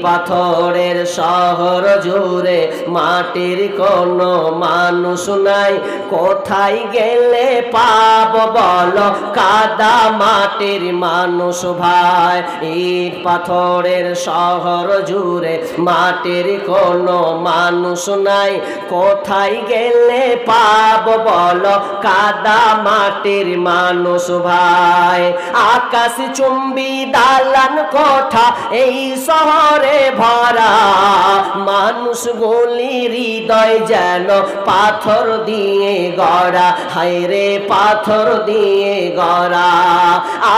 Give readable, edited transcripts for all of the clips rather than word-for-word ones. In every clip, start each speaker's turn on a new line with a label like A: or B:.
A: পাথরের শহর জুড়ে মাটির কোনো মানুষ নাই, কোথায় গেলে পাব বলো কাদা মাটির মানুষ ভাই। ইট পাথরের শহর জুড়ে মাটির কোনো মানুষ নাই, কোথায় গেলে পাব বলো কাদা মাটির মানুষ ভাই। আকাশ চুম্বি দালান কোঠা এই শহরে ভরা, মানুষ গুলি হৃদয় যেন পাথর দিয়ে গড়া, হায়রে পাথর দিয়ে গড়া।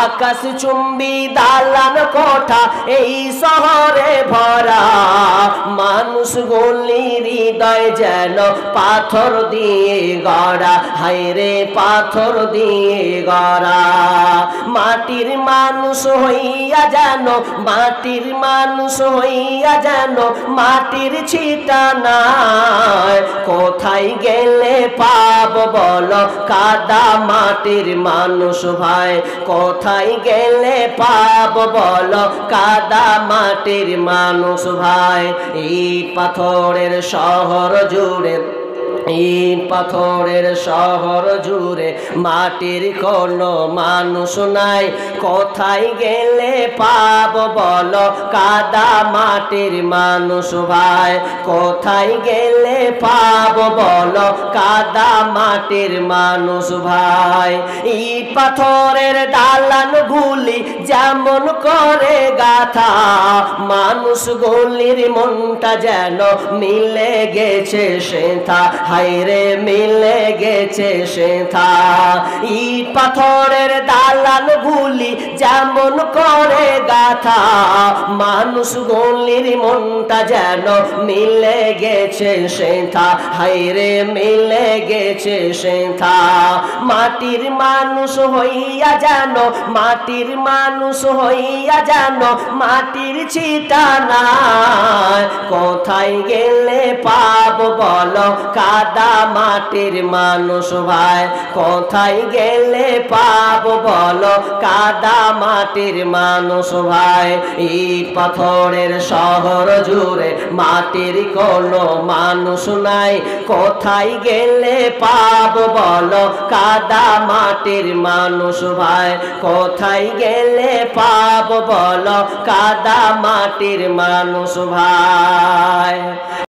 A: আকাশ চুম্বি দালান কোঠা এই শহরে ভরা, মানুষ গুলি হৃদয় যেন পাথর দিয়ে গড়া, হায়রে পাথর দিয়ে গড়া। মাটির মানুষ হইয়া যেন, মাটির মানুষ হইয়া যেন মাটির ছিটা নাই, কোথায় গেলে পাব বলো কাদা মাটির মানুষ ভাই, কোথায় গেলে পাব বলো কাদা মাটির মানুষ ভাই। ইট পাথরের শহর জুড়ে, ইট পাথরের শহর জুড়ে মাটির কোনো মানুষ নাই, কোথায় গেলে পাব বলো কাদা মাটির মানুষ ভাই, কোথায় গেলে পাব বলো কাদা মাটির মানুষ ভাই। ইট পাথরের দালান গুলি যেমন করে গাথা, মানুষ গুলির মনটা যেন মিলে গেছে সেথা, হায়রে মিলে গেছে সেথা। ইট পাথরের দালান গুলি যেমন করে গাথা, মানুষ গুলির মনটা যেন মিলে গেছে সেথা, হায়রে মিলে গেছে সেথা। মাটির মানুষ হইয়া যেন, মাটির মানুষ হইয়া যেন মাটির ছিটা নাই, কোথায় গেলে পাব বলো কাদা মাটির মানুষ ভাই, কোথায় গেলে পাব বলো কাদা মাটির মানুষ ভাই। ইট পাথরের শহর জুড়ে মাটির কোনো মানুষ নাই, কোথায় গেলে পাব বলো কাদা মাটির মানুষ ভাই, কোথায় গেলে পাব বলো কাদা মাটির মানুষ ভাই।